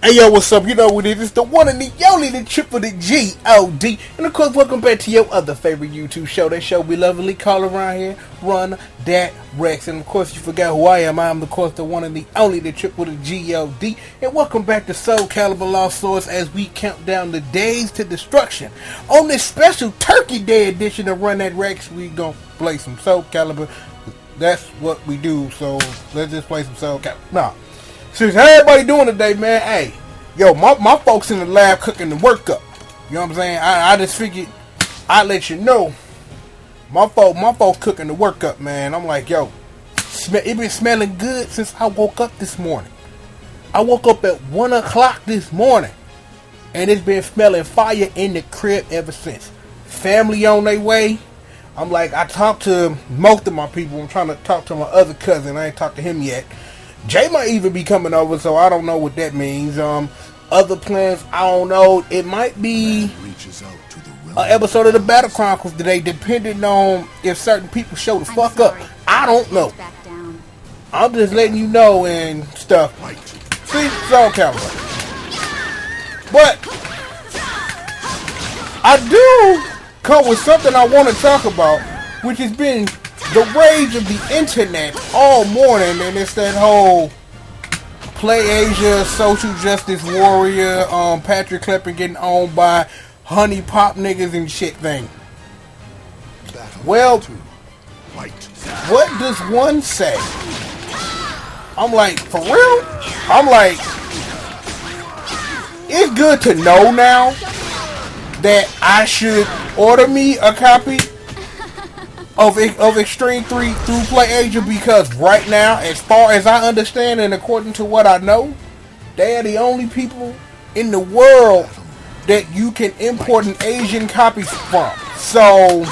Hey yo, what's up? You know what it is, the one and the only, the triple, the G.O.D. And of course, welcome back to your other favorite YouTube show. That show we lovingly call around here, Run That Rex. And of course, you forgot who I am. I am, of course, the one and the only, the triple, the G.O.D. And welcome back to Soulcalibur Lost Swords as we count down the days to destruction. On this special Turkey Day edition of Run That Rex, we gonna play some Soulcalibur. That's what we do, so let's just play some Soulcalibur. Nah. Since how everybody doing today, man? Hey, yo, my folks in the lab cooking the work up. You know what I'm saying? I just figured I'd let you know. My folks cooking the work up, man. I'm like, yo, it been smelling good since I woke up this morning. I woke up at 1 o'clock this morning, and it's been smelling fire in the crib ever since. Family on their way. I'm like, I talked to most of my people. I'm trying to talk to my other cousin. I ain't talked to him yet. Jay might even be coming over, so I don't know what that means. Other plans, I don't know. It might be an episode of the Battle Chronicles today, depending on if certain people show the fuck up. I don't know. I'm just letting you know and stuff. See, it's all Calvin. But I do come with something I want to talk about, which has been the rage of the internet all morning, and it's that whole Play Asia, social justice warrior, Patrick Klepper getting owned by honey pop niggas and shit thing. Well, what does one say? I'm like, for real? I'm like, it's good to know now that I should order me a copy of Extreme 3 through Play Asia, because right now, as far as I understand and according to what I know, they are the only people in the world that you can import an Asian copy from. So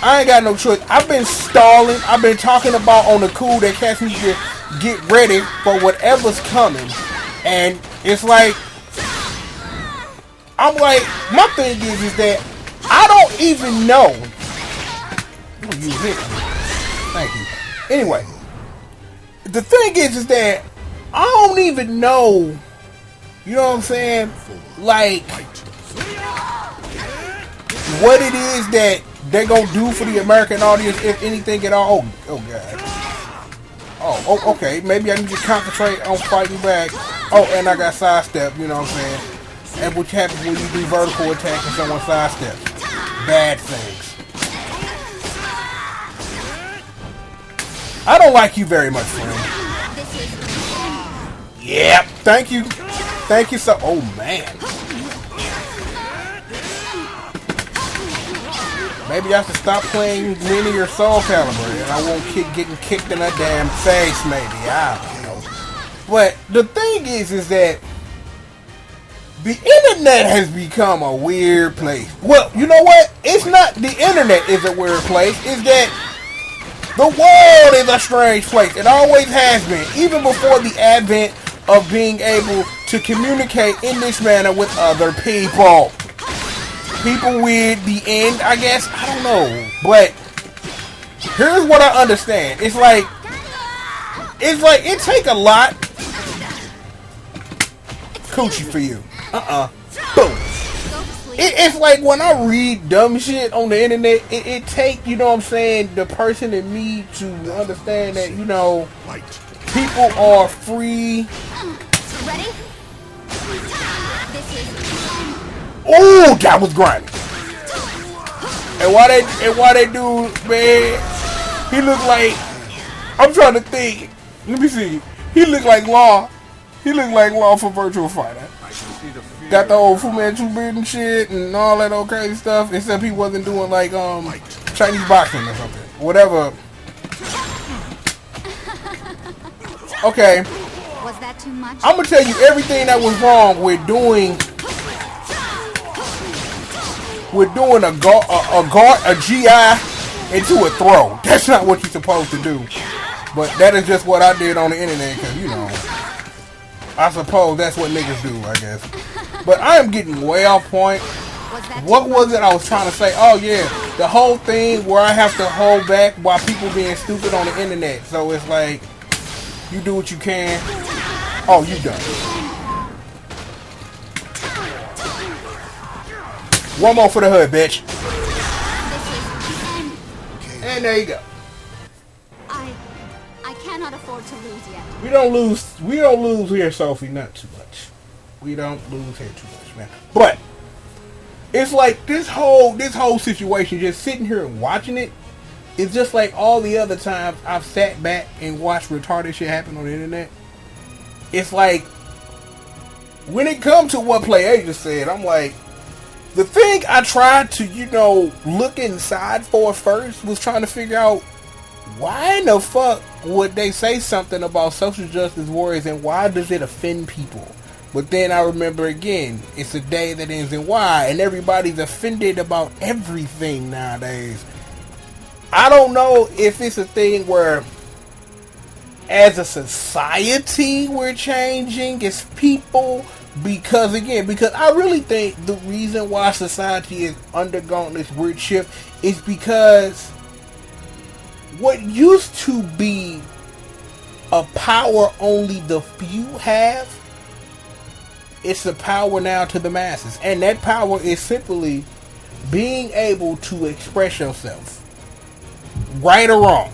I ain't got no choice. I've been stalling. I've been talking about on the cool that cats need to get ready for whatever's coming. And it's like, I'm like, my thing is that I don't even know. You hit me. Thank you. Anyway, the thing is that I don't even know, you know what I'm saying, like, what it is that they're gonna do for the American audience, if anything at all. Oh god. Oh, okay. Maybe I need to concentrate on fighting back. Oh, and I got sidestep, you know what I'm saying. And what happens when you do vertical attack and someone sidesteps? Bad things. I don't like you very much, friend. Yep. Thank you. Thank you so. Oh man. Maybe I should stop playing Mini or Soulcalibur, and I won't keep getting kicked in the damn face. Maybe, I don't know. But the thing is that the internet has become a weird place. Well, you know what? It's not the internet is a weird place. It's that the world is a strange place. It always has been, even before the advent of being able to communicate in this manner with other people. People with the end, I guess. I don't know. But here's what I understand. It's like it take a lot. Coochie for you. Boom. It's like when I read dumb shit on the internet, it take, you know what I'm saying, the person in me to understand that, you know, people are free. Ready? Oh, that was grinding. And why they do, man, he look like, I'm trying to think. Let me see. He look like Law. He look like Law for Virtual Fighter. Got the old Fu Manchu beard and shit and all that old crazy stuff. Except he wasn't doing like Chinese boxing or something. Whatever. Okay. Was that too much? I'm gonna tell you everything that was wrong with doing a GI into a throw. That's not what you're supposed to do. But that is just what I did on the internet, because, you know, I suppose that's what niggas do, I guess. But I am getting way off point. What was it I was trying to say? Oh yeah, the whole thing where I have to hold back while people being stupid on the internet. So it's like, you do what you can. Oh, you done. One more for the hood, bitch. This is the end. And there you go. I cannot afford to lose yet. We don't lose here, Sophie, not too much. We don't lose here too much, man. But it's like this whole situation, just sitting here and watching it, it's just like all the other times I've sat back and watched retarded shit happen on the internet. It's like when it comes to what Play A just said, I'm like, the thing I tried to, look inside for first was trying to figure out why in the fuck would they say something about social justice warriors and why does it offend people? But then I remember again, it's a day that ends in Y, and everybody's offended about everything nowadays. I don't know if it's a thing where as a society we're changing as people, because I really think the reason why society is undergoing this weird shift is because what used to be a power only the few have, it's a power now to the masses. And that power is simply being able to express yourself, right or wrong.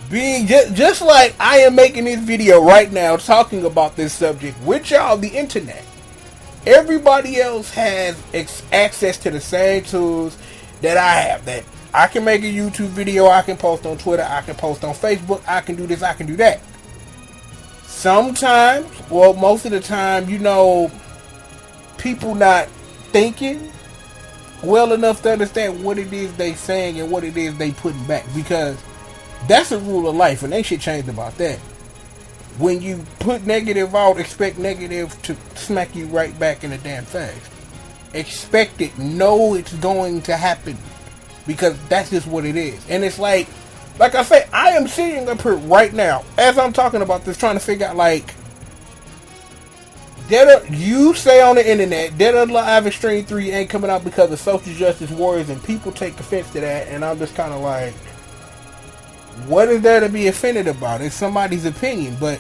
Being just like I am making this video right now talking about this subject with y'all, the internet. Everybody else has access to the same tools that I have. That I can make a YouTube video, I can post on Twitter, I can post on Facebook, I can do this, I can do that. Sometimes, well, most of the time, people not thinking well enough to understand what it is they saying and what it is they putting back, because that's a rule of life and ain't shit changed about that. When you put negative out, expect negative to smack you right back in the damn face. Expect it, know it's going to happen, because that's just what it is. And it's like I say, I am sitting up here right now as I'm talking about this, trying to figure out, like, you say on the internet Dead or Alive Extreme 3 ain't coming out because of social justice warriors, and people take offense to that, and I'm just kind of like, what is there to be offended about? It's somebody's opinion. But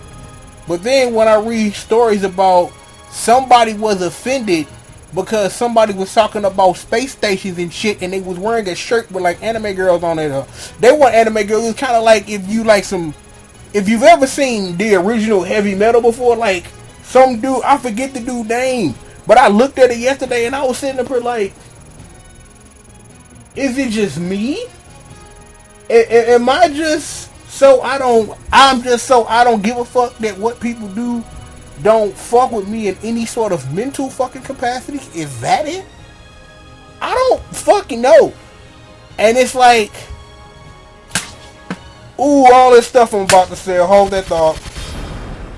then when I read stories about somebody was offended because somebody was talking about space stations and shit, and they was wearing a shirt with like anime girls on it. They weren't anime girls. It was kind of like if you've ever seen the original Heavy Metal before, like some dude, I forget the dude's name, but I looked at it yesterday and I was sitting up here like, is it just me? Am I just so I don't give a fuck that what people do don't fuck with me in any sort of mental fucking capacity? Is that it? I don't fucking know. And it's like, ooh, all this stuff I'm about to say, hold that thought.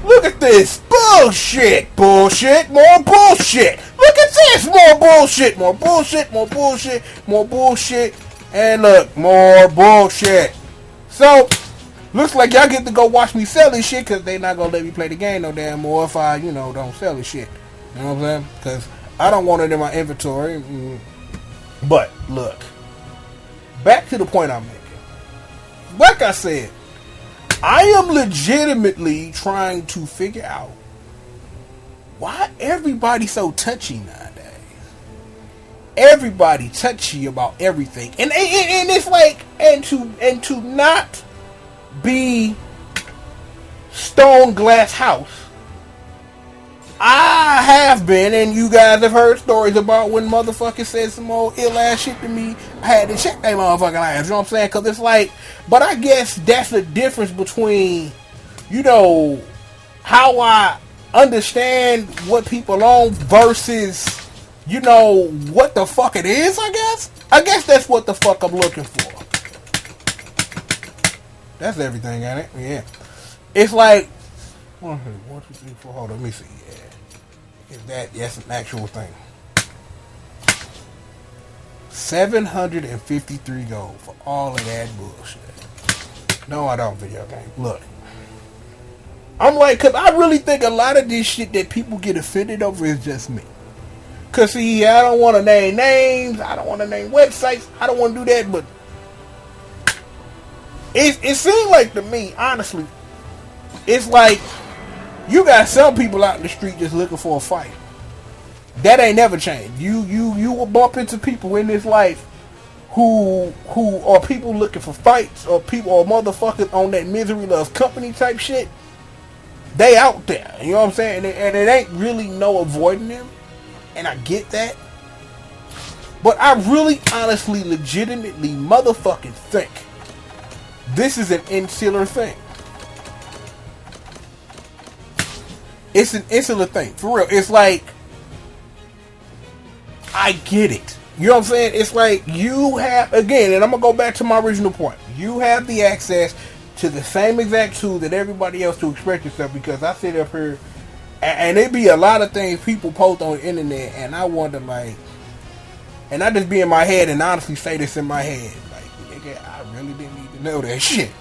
Look at this. Bullshit. Bullshit. More bullshit. Look at this. More bullshit. More bullshit. More bullshit. More bullshit. And look, more bullshit. So, looks like y'all get to go watch me sell this shit, because they not going to let me play the game no damn more if I, don't sell this shit. You know what I'm saying? Because I don't want it in my inventory. But, look. Back to the point I'm making. Like I said, I am legitimately trying to figure out why everybody so touchy nowadays. Everybody touchy about everything, and it's like, and to not be stone glass house. I have been, and you guys have heard stories about when motherfuckers said some old ill ass shit to me. I had to check that motherfucking ass. You know what I'm saying? Because it's like, but I guess that's the difference between, how I understand what people own versus, what the fuck it is, I guess that's what the fuck I'm looking for. That's everything, ain't it? Yeah. It's like, 1, 2, 3, 4, hold on, let me see. Yeah. That's an actual thing. 753 gold for all of that bullshit. No, I don't, video game. Look. I'm like, because I really think a lot of this shit that people get offended over is just me. Because, see, I don't want to name names. I don't want to name websites. I don't want to do that. But it seems like to me, honestly, it's like you got some people out in the street just looking for a fight. That ain't never changed. You will bump into people in this life who are people looking for fights, or people, or motherfuckers on that misery loves company type shit. They out there, you know what I'm saying? And it ain't really no avoiding them. And I get that. But I really, honestly, legitimately motherfucking think this is an insular thing. It's an insular thing. For real. It's like, I get it. You know what I'm saying? It's like you have, again, and I'm going to go back to my original point. You have the access to the same exact tool that everybody else to express yourself, because I sit up here and it be a lot of things people post on the internet, and I wonder, like, and I just be in my head and honestly say this in my head, like, nigga, I really didn't need to know that shit.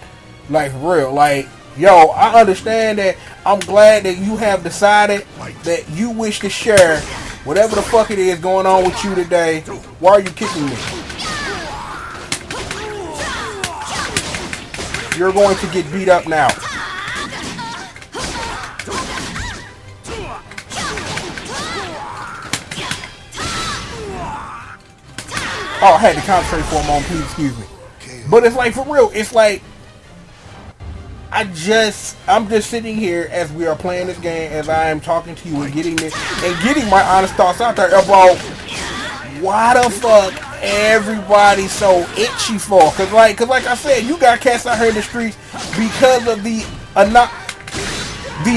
Like, for real. Like, yo, I understand that. I'm glad that you have decided that you wish to share whatever the fuck it is going on with you today. Why are you kicking me? You're going to get beat up now. Oh, I had to concentrate for a moment, please excuse me. But it's like, for real, it's like, I'm just sitting here as we are playing this game, as I am talking to you and getting my honest thoughts out there about why the fuck everybody's so itchy for. Cause like I said, you got cats out here in the streets because of the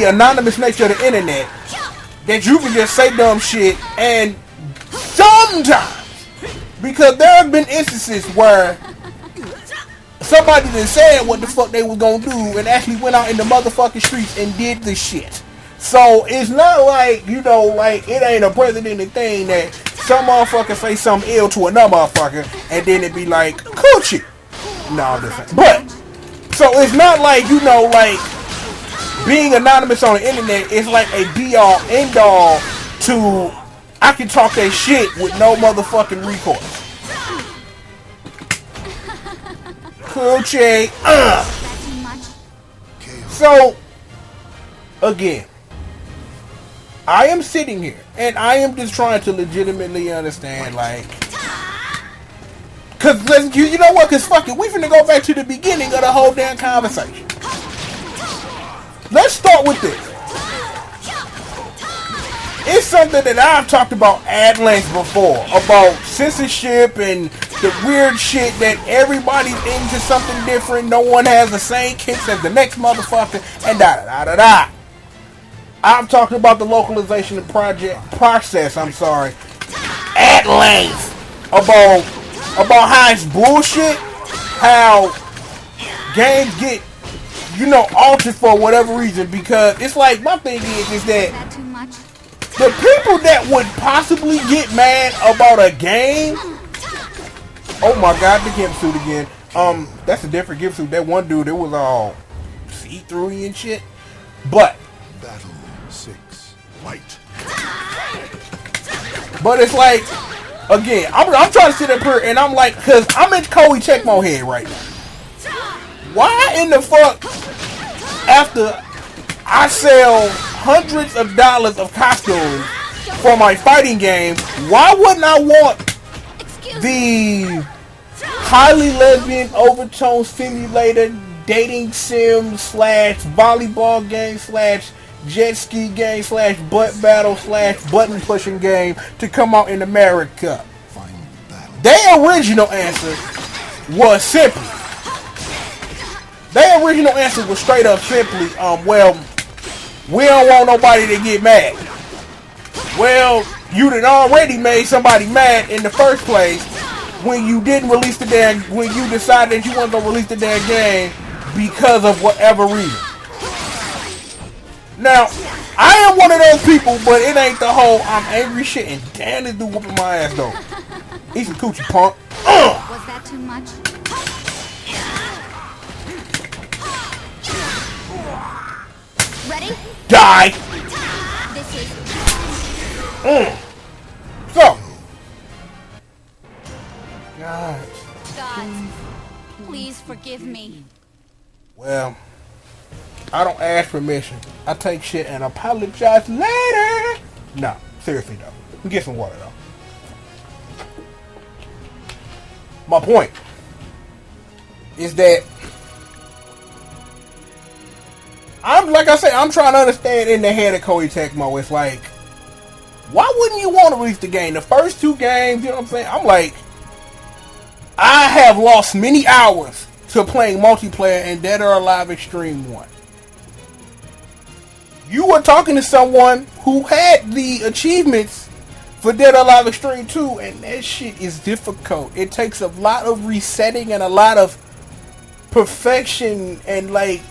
anonymous nature of the internet, that you can just say dumb shit. And sometimes, because there have been instances where somebody that said what the fuck they was gonna do and actually went out in the motherfucking streets and did the shit. So it's not like, you know, like, it ain't a precedented thing that some motherfucker say something ill to another motherfucker and then it be like, coochie. No, this ain't. But, so it's not like, you know, like, being anonymous on the internet is like a be-all, end-all to, I can talk that shit with no motherfucking recourse. Coochie. So, again, I am sitting here and I am just trying to legitimately understand, like, cause you know what? Cause fuck it, we finna go back to the beginning of the whole damn conversation. Let's start with this. It's something that I've talked about at length before, about censorship and the weird shit that everybody's into something different. No one has the same kicks as the next motherfucker, and da-da-da-da-da. I've talked about the localization process, at length about how it's bullshit, how games get, you know, altered for whatever reason, because it's like, my thing is that the people that would possibly get mad about a game, oh my god, the gimp suit again. That's a different gimp suit. That one dude, it was all see-through and shit. But Battle 6, fight. But it's like, again, I'm trying to sit up here and I'm like, cause I'm in Koei Tecmo head right now. Why in the fuck, after I sell hundreds of dollars of costumes for my fighting game, why wouldn't I want the highly lesbian overtone simulator dating sim / volleyball game / jet ski game / butt battle / button pushing game to come out in America? Their original answer was simply, straight up simply, well, we don't want nobody to get mad. Well, you done already made somebody mad in the first place when you didn't release the damn, when you decided that you weren't gonna release the damn game because of whatever reason. Now, I am one of those people, but it ain't the whole I'm angry shit, and damn, this dude whooping my ass though. He's a coochie punk. Was that too much? Ready? Die! This is... So. God. God, please forgive me. Well, I don't ask permission. I take shit and apologize later. No, seriously though. Get some water though. My point is that I'm trying to understand in the head of Koei Tecmo. It's like, why wouldn't you want to release the game? The first 2 games, you know what I'm saying? I'm like, I have lost many hours to playing multiplayer in Dead or Alive Extreme 1. You were talking to someone who had the achievements for Dead or Alive Extreme 2, and that shit is difficult. It takes a lot of resetting and a lot of perfection and like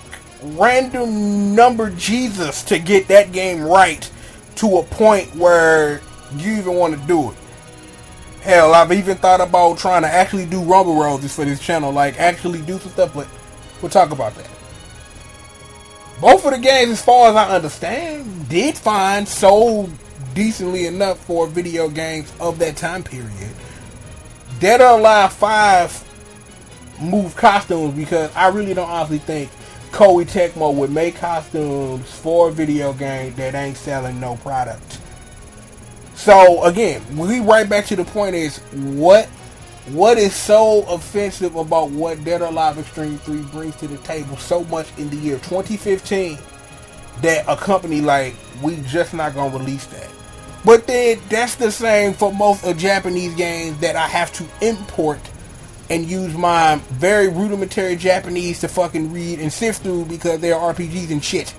random number Jesus to get that game right to a point where you even want to do it. Hell, I've even thought about trying to actually do Rumble Roses for this channel, like actually do some stuff, but we'll talk about that. Both of the games, as far as I understand, did fine, sold decently enough for video games of that time period. Dead or Alive 5 moved costumes because I really don't honestly think Koei Tecmo would make costumes for a video game that ain't selling no product. So again, we right back to the point is what is so offensive about what Dead or Alive Extreme 3 brings to the table so much in the year 2015 that a company like, we just not gonna release that. But then that's the same for most of Japanese games that I have to import and use my very rudimentary Japanese to fucking read and sift through because they're RPGs and shit.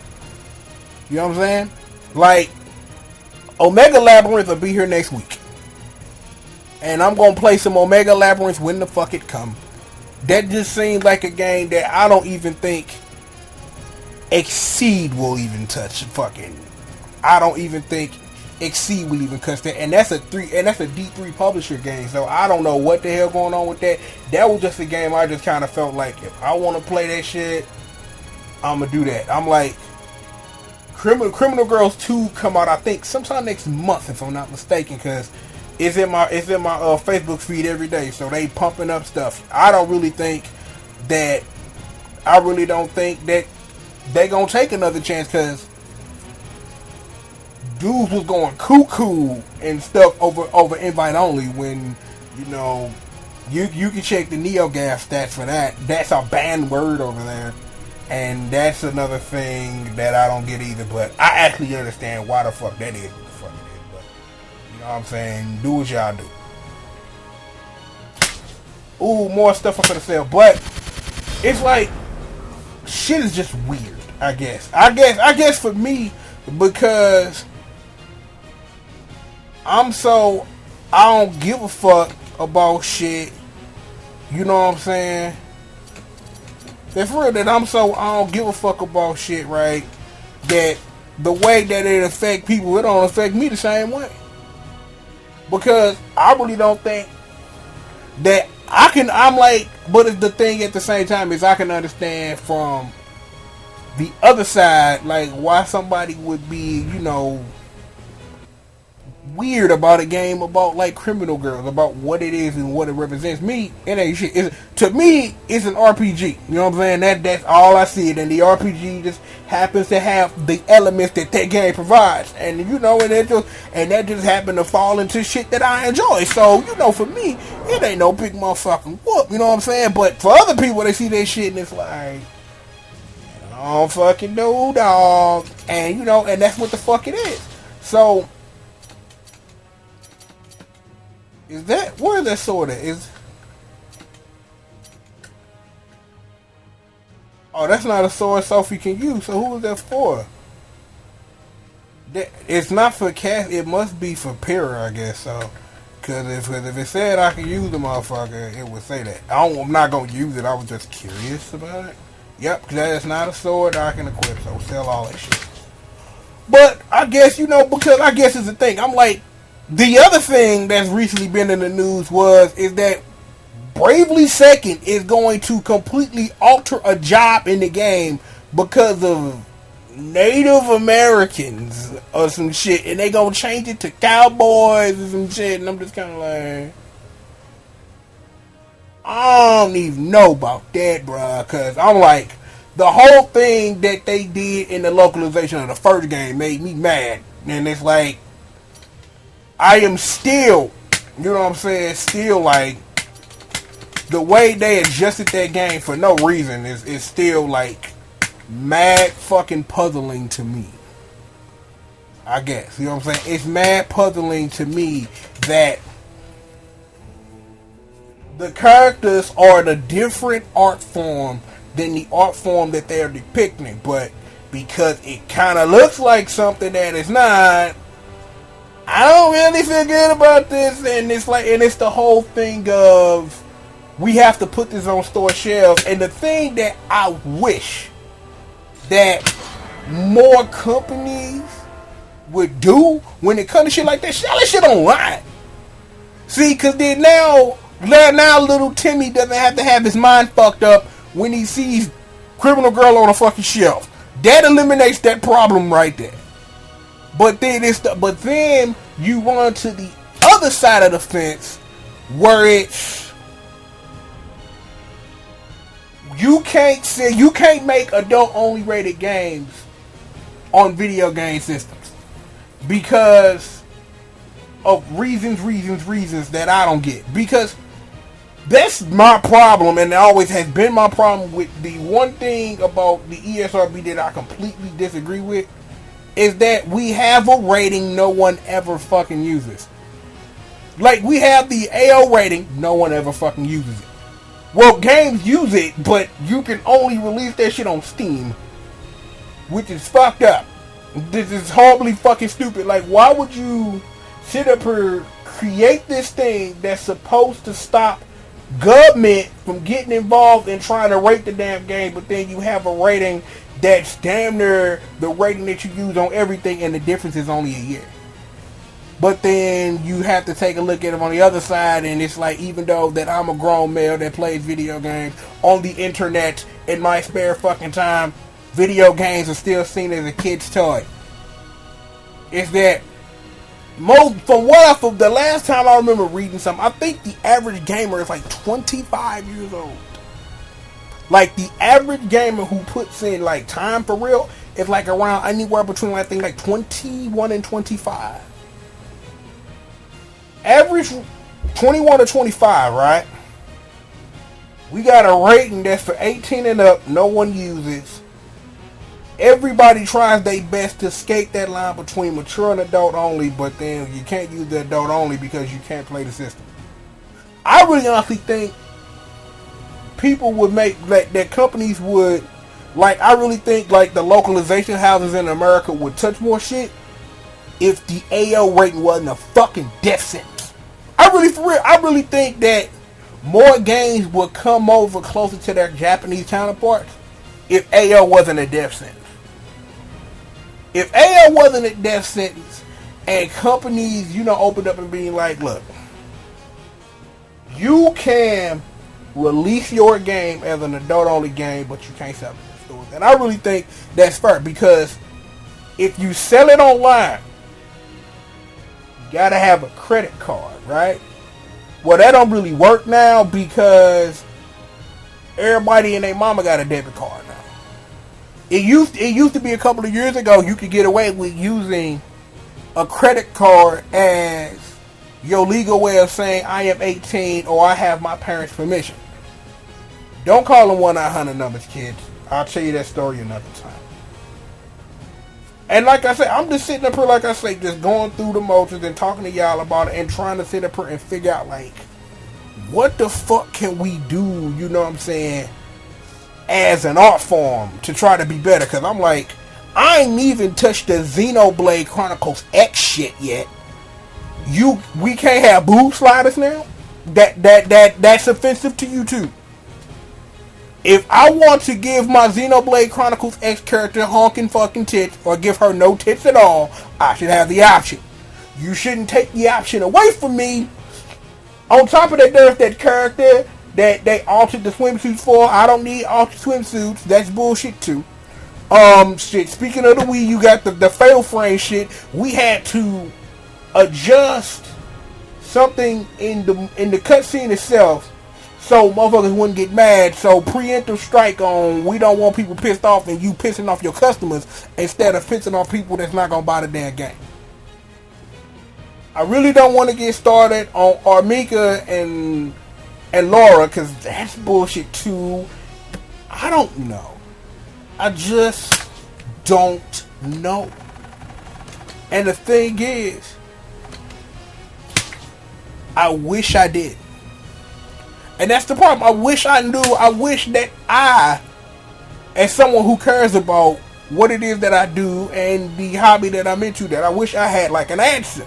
You know what I'm saying? Like, Omega Labyrinth will be here next week. And I'm going to play some Omega Labyrinth when the fuck it come. That just seems like a game that I don't even think Exceed will even touch. Fucking, I don't even think Exceed will even touch that. And that's a D3 publisher game. So I don't know what the hell going on with that. That was just a game I just kind of felt like if I want to play that shit, I'm going to do that. I'm like, Criminal Girls 2 come out I think sometime next month if I'm not mistaken, because it's in my Facebook feed every day, so they pumping up stuff. I don't really think that they gonna take another chance, because dudes was going cuckoo and stuff over invite only when, you know, you can check the NeoGaf stats for that. That's a banned word over there. And that's another thing that I don't get either, but I actually understand why the fuck that is what the fuck it is. But you know what I'm saying? Do what y'all do. Ooh, more stuff I'm gonna sell, but it's like shit is just weird. I guess for me, because I don't give a fuck about shit. You know what I'm saying? That's real, that I don't give a fuck about shit, right? That the way that it affect people, it don't affect me the same way. Because I really don't think that but it's the thing at the same time is I can understand from the other side, like why somebody would be, you know, weird about a game about like Criminal Girls, about what it is and what it represents. Me, it ain't shit. To me, it's an RPG. You know what I'm saying? That's all I see it, and the RPG just happens to have the elements that game provides, and you know, and that just happened to fall into shit that I enjoy. So you know, for me, it ain't no big motherfucking whoop. You know what I'm saying? But for other people, they see that shit and it's like, I don't fucking know, dog. And you know, and that's what the fuck it is. So. Is that where that sword is? Oh, that's not a sword Sophie can use. So who is that for? It's not for Cass. It must be for Pyrrha, I guess. So, because if it said I could use the motherfucker, it would say that. I'm not gonna use it. I was just curious about it. Yep, because that's not a sword I can equip. So sell all that shit. But I guess, you know, because I guess it's the thing. I'm like. The other thing that's recently been in the news is that Bravely Second is going to completely alter a job in the game because of Native Americans or some shit, and they gonna change it to cowboys or some shit, and I'm just kind of like, I don't even know about that, bruh, because I'm like, the whole thing that they did in the localization of the first game made me mad, and it's like, I am still, you know what I'm saying, still like, the way they adjusted that game for no reason is still like mad fucking puzzling to me. I guess, you know what I'm saying? It's mad puzzling to me that the characters are in a different art form than the art form that they're depicting, but because it kind of looks like something that is not, I don't really feel good about this. And it's like, and it's the whole thing of we have to put this on store shelves. And the thing that I wish that more companies would do when it comes to shit like that, sell that shit online. See, because then now little Timmy doesn't have to have his mind fucked up when he sees Criminal Girl on a fucking shelf. That eliminates that problem right there. But then then you run to the other side of the fence where it's you can't make adult only rated games on video game systems because of reasons that I don't get. Because that's my problem, and it always has been my problem with the one thing about the ESRB that I completely disagree with is that we have a rating no one ever fucking uses. Like, we have the AO rating, no one ever fucking uses it. Well, games use it, but you can only release that shit on Steam, which is fucked up. This is horribly fucking stupid. Like, why would you sit up here, create this thing that's supposed to stop government from getting involved in trying to rate the damn game, but then you have a rating that's damn near the rating that you use on everything, and the difference is only a year. But then you have to take a look at it on the other side, and it's like, even though that I'm a grown male that plays video games on the internet in my spare fucking time, video games are still seen as a kid's toy. It's that from the last time I remember reading something, I think the average gamer is like 25 years old. Like, the average gamer who puts in like time for real is like around anywhere between, I think, like 21 and 25. Average 21 to 25, right? We got a rating that's for 18 and up, no one uses. Everybody tries their best to skate that line between mature and adult only, but then you can't use the adult only because you can't play the system. I really honestly think people would make, like, that companies would, like, I really think like the localization houses in America would touch more shit if the AO rating wasn't a fucking death sentence. I really think that more games would come over closer to their Japanese counterparts if AO wasn't a death sentence. If AO wasn't a death sentence and companies, opened up and being like, look, you can release your game as an adult-only game, but you can't sell it in stores. And I really think that's fair, because if you sell it online, you gotta have a credit card, right? Well, that don't really work now because everybody and their mama got a debit card now. It used to be a couple of years ago you could get away with using a credit card as your legal way of saying I am 18 or I have my parents' permission. Don't call them 1-900 numbers, kids. I'll tell you that story another time. And like I said, I'm just sitting up here, like I say, just going through the motions and talking to y'all about it and trying to sit up here and figure out, like, what the fuck can we do, you know what I'm saying, as an art form to try to be better. Because I'm like, I ain't even touched the Xenoblade Chronicles X shit yet. We can't have boob sliders now? That's offensive to you too. If I want to give my Xenoblade Chronicles X character honking fucking tits, or give her no tits at all, I should have the option. You shouldn't take the option away from me. On top of that, there's that character that they altered the swimsuits for. I don't need altered swimsuits. That's bullshit too. Shit. Speaking of the Wii, you got the fatal frame shit. We had to adjust something in the cutscene itself, so motherfuckers wouldn't get mad. So preemptive strike on, we don't want people pissed off and you pissing off your customers instead of pissing off people that's not gonna buy the damn game. I really don't want to get started on Armika and Laura, because that's bullshit too. I don't know. I just don't know. And the thing is, I wish I did. And that's the problem. I wish I knew. I wish that I, as someone who cares about what it is that I do and the hobby that I'm into, that I wish I had like an answer.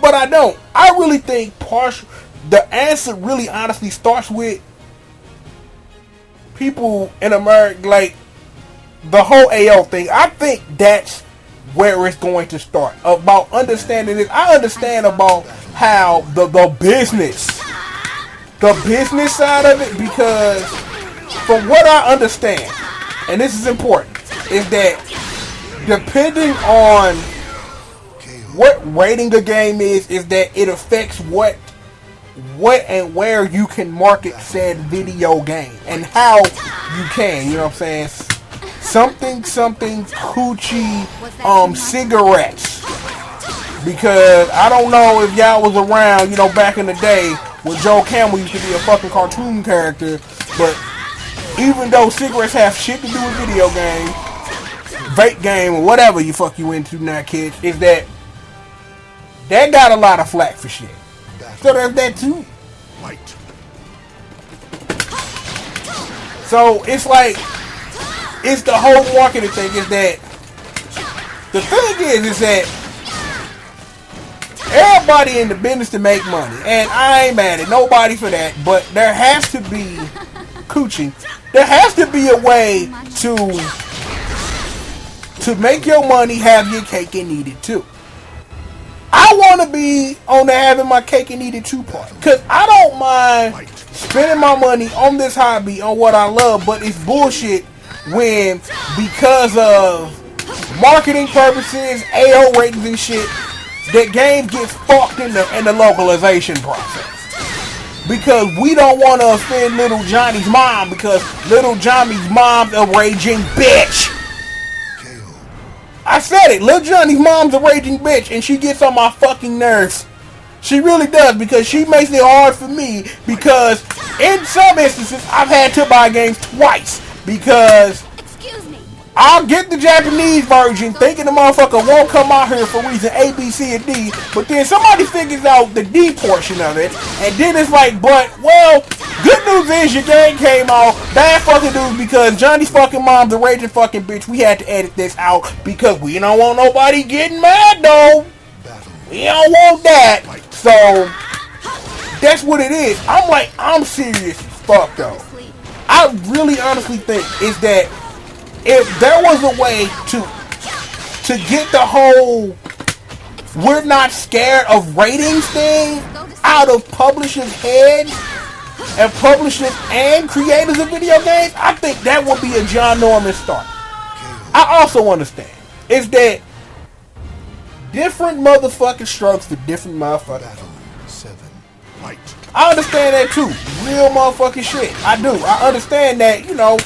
But I don't. I really think the answer really honestly starts with people in America, like the whole AO thing. I think that's where it's going to start. About understanding it. I understand about how the business side of it, because from what I understand, and this is important, is that depending on what rating a game is that it affects what and where you can market said video game and how you can, you know what I'm saying? Something coochie cigarettes. Because I don't know if y'all was around, you know, back in the day when Joe Camel used to be a fucking cartoon character, but even though cigarettes have shit to do with video games, vape game or whatever you fuck you into now, kids, is that got a lot of flack for shit. So there's that too. So it's like, it's the whole marketing thing. Is that the thing is that everybody in the business to make money, and I ain't mad at nobody for that. But there has to be coochie. There has to be a way to make your money, have your cake and eat it too. I want to be on the having my cake and eat it too part, because I don't mind spending my money on this hobby, on what I love, but it's bullshit when, because of marketing purposes, AO ratings and shit, that games get fucked in the localization process. Because we don't want to offend little Johnny's mom, because little Johnny's mom's a raging bitch. I said it. Little Johnny's mom's a raging bitch, and she gets on my fucking nerves. She really does, because she makes it hard for me, because in some instances I've had to buy games twice, because I'll get the Japanese version thinking the motherfucker won't come out here for reason A, B, C, and D, but then somebody figures out the D portion of it, and then it's like, but, well, good news is your game came out, bad fucking news because Johnny's fucking mom's a raging fucking bitch, we had to edit this out, because we don't want nobody getting mad, though. We don't want that. So, that's what it is. I'm serious as fuck, though. I really honestly think is that if there was a way to get the whole we're not scared of ratings thing out of publishers' heads and publishers and creators of video games, I think that would be a John Norman start. I also understand is that different motherfucking strokes for different motherfuckers. I understand that too. Real motherfucking shit. I do. I understand that, you know,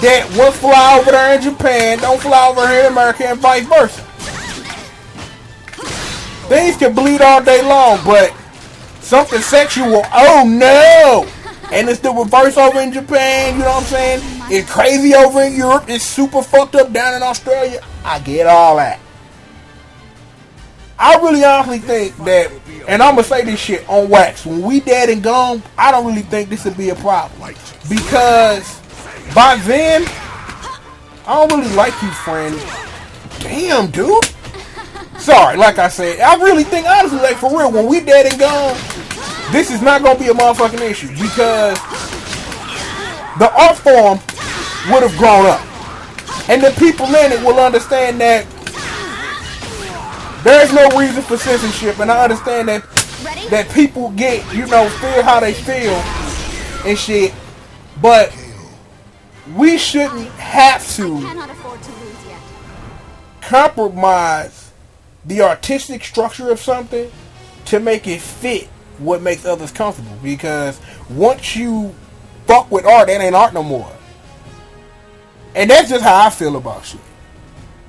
that what fly over there in Japan don't fly over here in America and vice versa. Things can bleed all day long, but something sexual, oh no! And it's the reverse over in Japan, you know what I'm saying? It's crazy over in Europe, it's super fucked up down in Australia. I get all that. I really honestly think that, and I'm gonna say this shit on wax, when we dead and gone, I don't really think this would be a problem. Because by then, I don't really like you, friend. Damn, dude. Sorry, like I said, I really think, honestly, like for real, when we dead and gone, this is not gonna be a motherfucking issue, because the art form would have grown up, and the people in it will understand that there's no reason for censorship, and I understand that people get, you know, feel how they feel and shit, but we shouldn't have to compromise the artistic structure of something to make it fit what makes others comfortable, because once you fuck with art, that ain't art no more. And that's just how I feel about shit.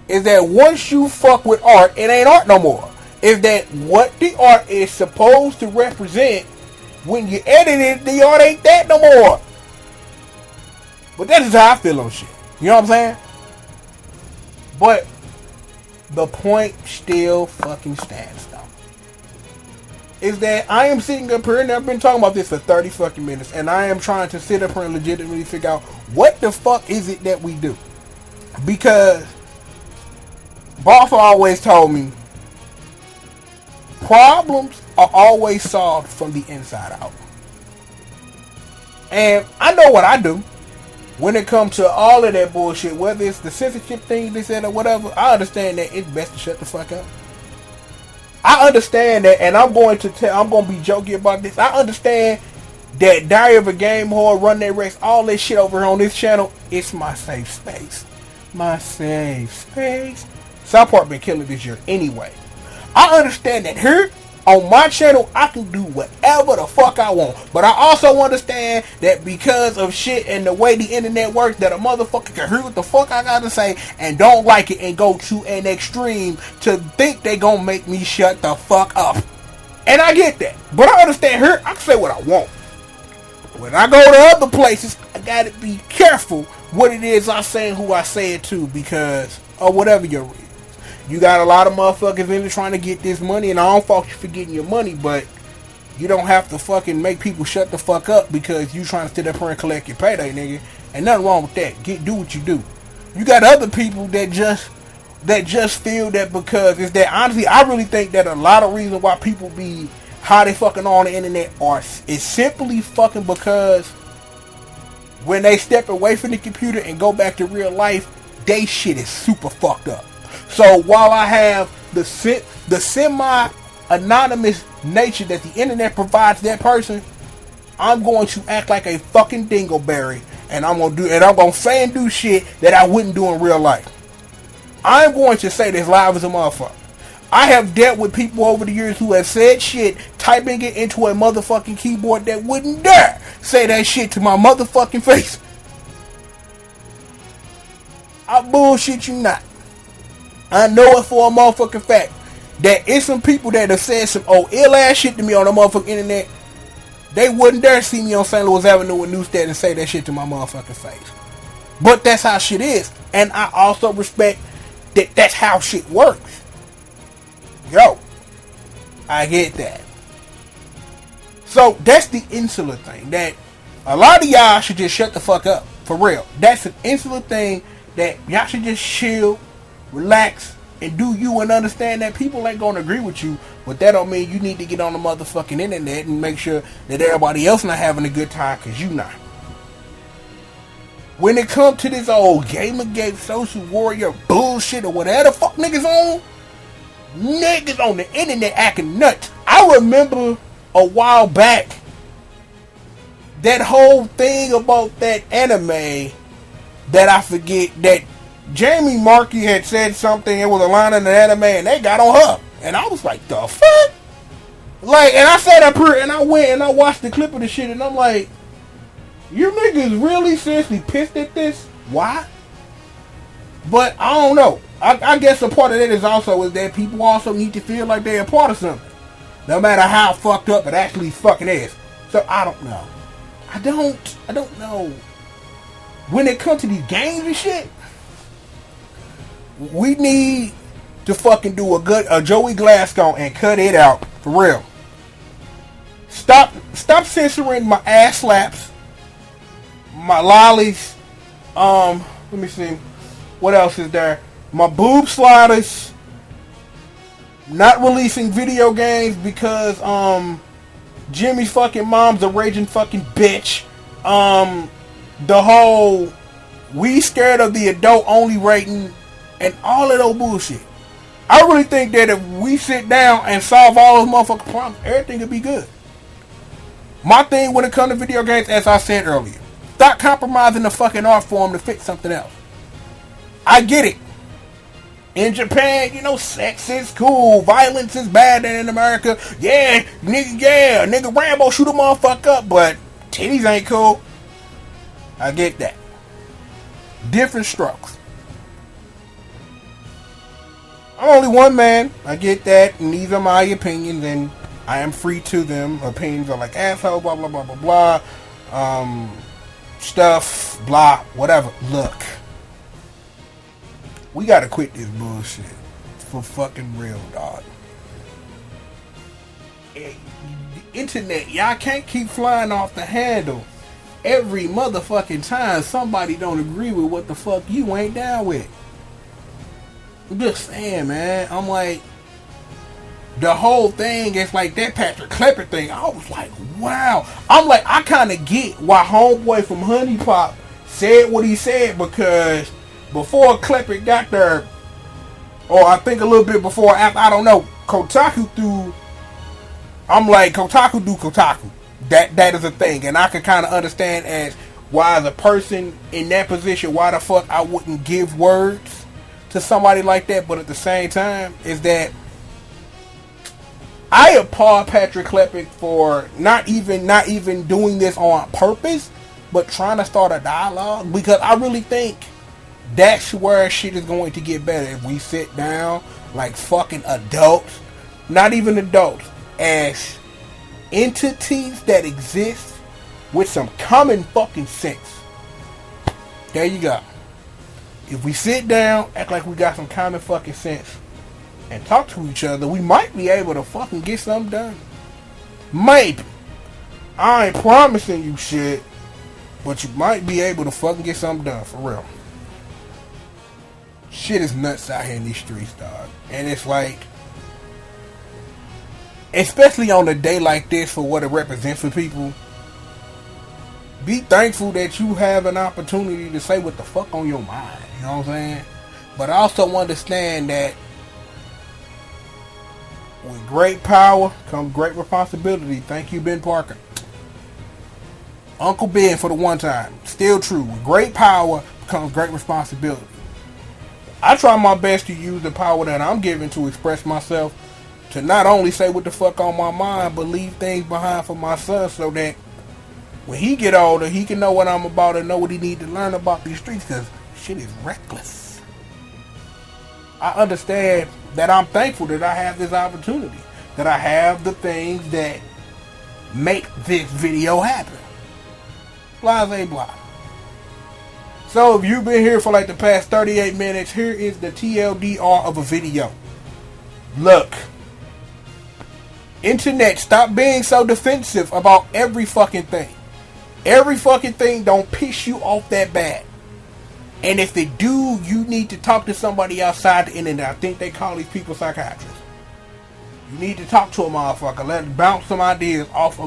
Is that once you fuck with art, it ain't art no more. is that what the art is supposed to represent, when you edit it, the art ain't that no more. But that's just how I feel on shit. You know what I'm saying? But the point still fucking stands though. Is that I am sitting up here and I've been talking about this for 30 fucking minutes, and I am trying to sit up here and legitimately figure out what the fuck is it that we do. Because Boff always told me problems are always solved from the inside out. And I know what I do when it comes to all of that bullshit, whether it's the censorship thing they said or whatever. I understand that it's best to shut the fuck up. I understand that, and I'm going to be jokey about this. I understand that Diary of a Game Whore, Run That Rex, all this shit over here on this channel, it's my safe space. My safe space. South Park been killing this year anyway. I understand that here on my channel, I can do whatever the fuck I want. But I also understand that because of shit and the way the internet works, that a motherfucker can hear what the fuck I gotta say and don't like it and go to an extreme to think they gonna make me shut the fuck up. And I get that. But I understand here, I can say what I want. When I go to other places, I gotta be careful what it is I say and who I say it to, because, or whatever your reason. You got a lot of motherfuckers in there trying to get this money, and I don't fault you for getting your money, but you don't have to fucking make people shut the fuck up because you trying to sit up here and collect your payday, nigga. And nothing wrong with that. Do what you do. You got other people that just feel that because it's that. Honestly, I really think that a lot of reasons why people be how they fucking on the internet is simply fucking because when they step away from the computer and go back to real life, they shit is super fucked up. So while I have the semi-anonymous nature that the internet provides that person, I'm going to act like a fucking dingleberry, and I'm gonna say and do shit that I wouldn't do in real life. I'm going to say this live as a motherfucker. I have dealt with people over the years who have said shit, typing it into a motherfucking keyboard that wouldn't dare say that shit to my motherfucking face. I bullshit you not. I know it for a motherfucking fact that it's some people that have said some ill ass shit to me on the motherfucking internet. They wouldn't dare see me on St. Louis Avenue in Newstead and say that shit to my motherfucking face. But that's how shit is. And I also respect that that's how shit works. Yo, I get that. So that's the insular thing. That a lot of y'all should just shut the fuck up. For real. That's an insular thing that y'all should just chill, relax, and do you, and understand that people ain't gonna agree with you, but that don't mean you need to get on the motherfucking internet and make sure that everybody else not having a good time because you not. When it comes to this old Gamergate social warrior bullshit or whatever the fuck niggas on the internet acting nuts. I remember a while back that whole thing about that anime that I forget that Jamie Markey had said something. It was a line in the anime, and they got on her, and I was like, "The fuck?" Like, and I sat up here and I went and I watched the clip of the shit, and I'm like, "You niggas really seriously pissed at this? Why?" But I don't know. I guess a part of that is that people also need to feel like they're a part of something, no matter how fucked up it actually fucking is. So I don't know. I don't know. When it comes to these games and shit, we need to fucking do a Joey Glasgow and cut it out for real. Stop censoring my ass slaps, my lollies. Let me see, what else is there? My boob sliders. Not releasing video games because Jimmy's fucking mom's a raging fucking bitch. The whole we scared of the adult only rating and all of those bullshit. I really think that if we sit down and solve all those motherfucking problems, everything would be good. My thing when it comes to video games, as I said earlier, stop compromising the fucking art form to fit something else. I get it. In Japan, sex is cool, violence is bad, and in America, nigga Rambo shoot a motherfucker up, but titties ain't cool. I get that. Different strokes. I'm only one man. I get that, and these are my opinions, and I am free to them. Opinions are like asshole, blah blah blah blah blah. Stuff, blah, whatever. Look, we gotta quit this bullshit for fucking real, dog. The internet, y'all can't keep flying off the handle every motherfucking time somebody don't agree with what the fuck you ain't down with. I'm just saying, man. I'm like, the whole thing is like that Patrick Klepper thing. I was like, wow. I'm like, I kind of get why homeboy from Honey Pop said what he said, because before Klepper got there, or I think a little bit before, after, I don't know, Kotaku threw. I'm like, Kotaku do Kotaku. That is a thing, and I can kind of understand as why, as a person in that position, why the fuck I wouldn't give words to somebody like that. But at the same time, is that I applaud Patrick Klepek for not even doing this on purpose, but trying to start a dialogue, because I really think that's where shit is going to get better if we sit down like fucking adults, not even adults, as entities that exist with some common fucking sense. There you go. If we sit down, act like we got some common fucking sense, and talk to each other, we might be able to fucking get something done. Maybe. I ain't promising you shit, but you might be able to fucking get something done, for real. Shit is nuts out here in these streets, dog. And it's like, especially on a day like this, for what it represents for people, be thankful that you have an opportunity to say what the fuck on your mind. You know what I'm saying? But also understand that with great power comes great responsibility. Thank you, Ben Parker. Uncle Ben for the one time. Still true. With great power comes great responsibility. I try my best to use the power that I'm given to express myself, to not only say what the fuck on my mind, but leave things behind for my son, so that when he get older, he can know what I'm about and know what he need to learn about these streets, because shit is reckless. I understand that I'm thankful that I have this opportunity, that I have the things that make this video happen. Blase blah. So if you've been here for like the past 38 minutes, here is the TLDR of a video. Look. Internet, stop being so defensive about every fucking thing. Every fucking thing don't piss you off that bad. And if they do, you need to talk to somebody outside the internet. I think they call these people psychiatrists. You need to talk to a motherfucker. Let them bounce some ideas off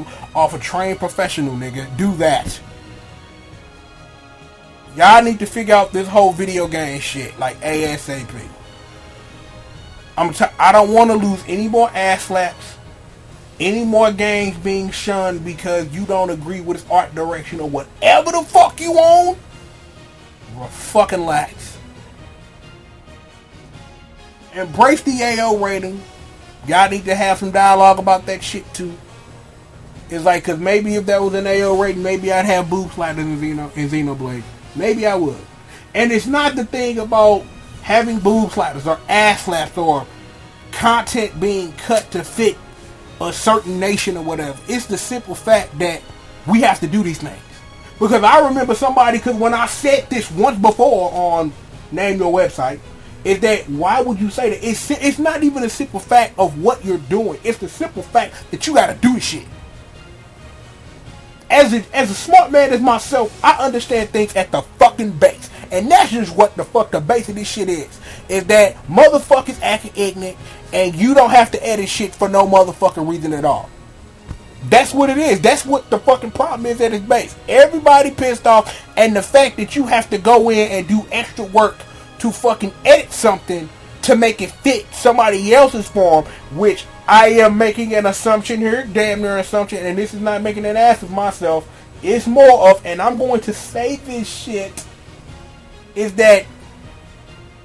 a trained professional, nigga. Do that. Y'all need to figure out this whole video game shit like ASAP. I don't want to lose any more ass slaps, any more games being shunned because you don't agree with its art direction or whatever the fuck you own. Fucking lax. Embrace the AO rating. Y'all need to have some dialogue about that shit too. It's like, cause maybe if that was an AO rating, maybe I'd have boob sliders in Xenoblade. Maybe I would. And it's not the thing about having boob sliders or ass slaps or content being cut to fit a certain nation or whatever. It's the simple fact that we have to do these things. Because I remember somebody, because when I said this once before on Name Your Website, is that why would you say that? It's not even a simple fact of what you're doing. It's the simple fact that you gotta do the shit. As a smart man as myself, I understand things at the fucking base. And that's just what the fuck the base of this shit is. Is that motherfuckers acting ignorant and you don't have to edit shit for no motherfucking reason at all. That's what it is. That's what the fucking problem is at its base. Everybody pissed off, and the fact that you have to go in and do extra work to fucking edit something to make it fit somebody else's form, which I am making an assumption here, damn near assumption, and this is not making an ass of myself. It's more of, and I'm going to say this shit, is that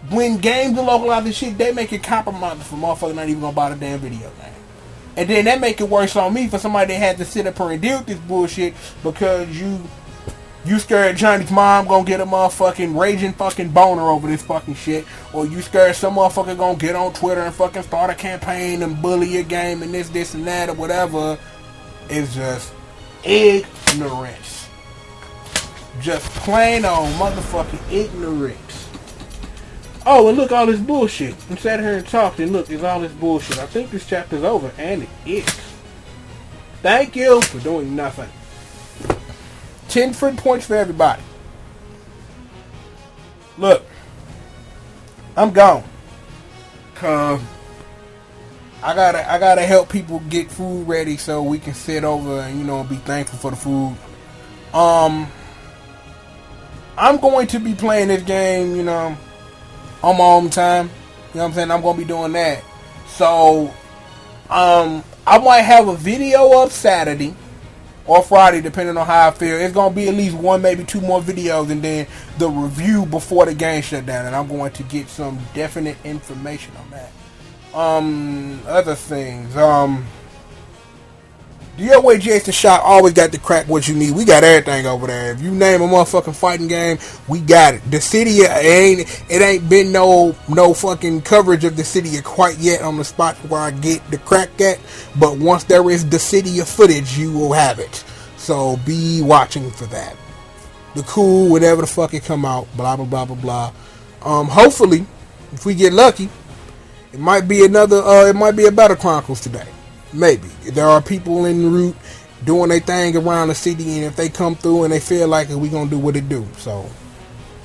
when games are localized and shit, they make it compromises for motherfuckers not even gonna buy the damn video game. And then that make it worse on me for somebody that had to sit up here and deal with this bullshit because you You scared Johnny's mom gonna get a motherfucking raging fucking boner over this fucking shit. Or you scared some motherfucker gonna get on Twitter and fucking start a campaign and bully your game and this and that or whatever. It's just ignorance. Just plain old motherfucking ignorance. Oh, and look, all this bullshit. I'm sat here and talked, and look, it's all this bullshit. I think this chapter's over, and it is. Thank you for doing nothing. 10 free points for everybody. Look, I'm gone. I gotta help people get food ready so we can sit over and, you know, be thankful for the food. I'm going to be playing this game, you know, on my own time. You know what I'm saying? I'm gonna be doing that. So, I might have a video up Saturday or Friday, depending on how I feel. It's going to be at least one, maybe two more videos, and then the review before the game shut down. And I'm going to get some definite information on that. Other things. DOA Jason Shop always got the crack what you need. We got everything over there. If you name a motherfucking fighting game, we got it. The city it ain't been no fucking coverage of the city quite yet on the spot where I get the crack at. But once there is the city footage, you will have it. So be watching for that. The cool, whenever the fuck it come out, blah blah blah blah blah. Hopefully, if we get lucky, it might be a Battle Chronicles today. Maybe. There are people en route doing their thing around the city, and if they come through and they feel like it, we gonna do what it do. So,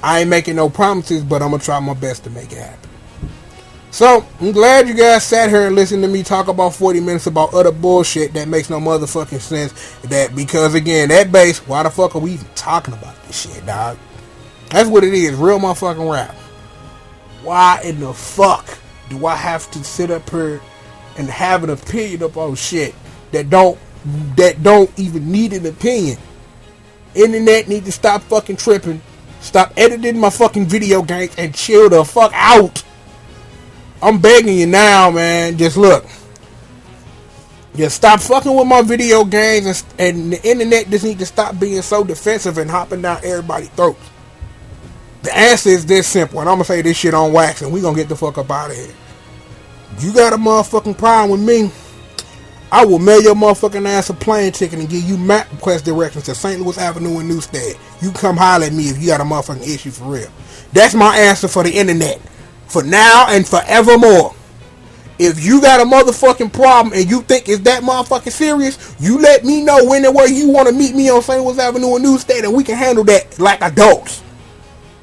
I ain't making no promises, but I'm gonna try my best to make it happen. So, I'm glad you guys sat here and listened to me talk about 40 minutes about other bullshit that makes no motherfucking sense. Because, again, that base, why the fuck are we even talking about this shit, dog? That's what it is, real motherfucking rap. Why in the fuck do I have to sit up here and have an opinion about shit that don't even need an opinion? Internet need to stop fucking tripping. Stop editing my fucking video games and chill the fuck out. I'm begging you now, man. Just look. Just stop fucking with my video games, and the internet just need to stop being so defensive and hopping down everybody's throats. The answer is this simple, and I'm gonna say this shit on wax, and we gonna get the fuck up out of here. You got a motherfucking problem with me, I will mail your motherfucking ass a plane ticket and give you map request directions to St. Louis Avenue in Newstead. You come holler at me if you got a motherfucking issue for real. That's my answer for the internet. For now and forevermore. If you got a motherfucking problem and you think it's that motherfucking serious, you let me know when and where you want to meet me on St. Louis Avenue in Newstead, and we can handle that like adults.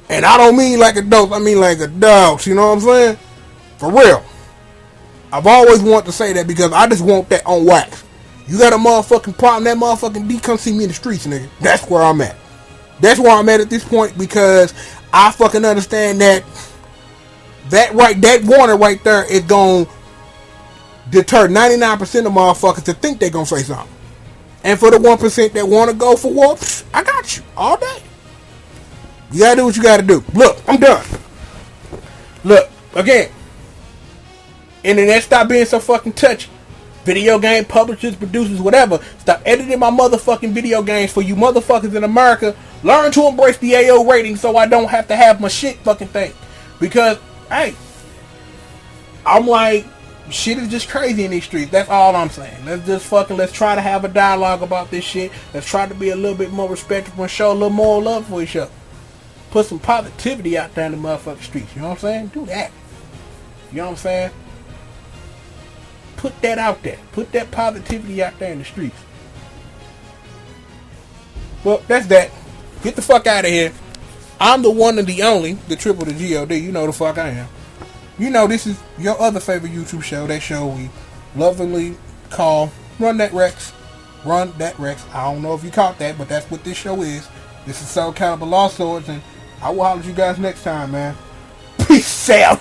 And I don't mean like adults, I mean like adults, you know what I'm saying? For real. I've always wanted to say that because I just want that on wax. You got a motherfucking problem, that motherfucking D, come see me in the streets, nigga. That's where I'm at. That's where I'm at this point, because I fucking understand that warning right there is gonna deter 99% of motherfuckers to think they gonna say something. And for the 1% that wanna go for war, I got you all day. You gotta do what you gotta do. Look, I'm done. Look, again, internet, stop being so fucking touchy. Video game publishers, producers, whatever, stop editing my motherfucking video games for you motherfuckers in America. Learn to embrace the AO rating so I don't have to have my shit fucking thing. Because, hey, I'm like, shit is just crazy in these streets. That's all I'm saying. Let's try to have a dialogue about this shit. Let's try to be a little bit more respectful and show a little more love for each other. Put some positivity out there in the motherfucking streets. You know what I'm saying? Do that. You know what I'm saying? Put that out there. Put that positivity out there in the streets. Well, that's that. Get the fuck out of here. I'm the one and the only, the triple to G.O.D. You know the fuck I am. You know this is your other favorite YouTube show. That show we lovingly call Run That Rex. Run That Rex. I don't know if you caught that, but that's what this show is. This is Soulcalibur Law Swords, and I will holler at you guys next time, man. Peace out.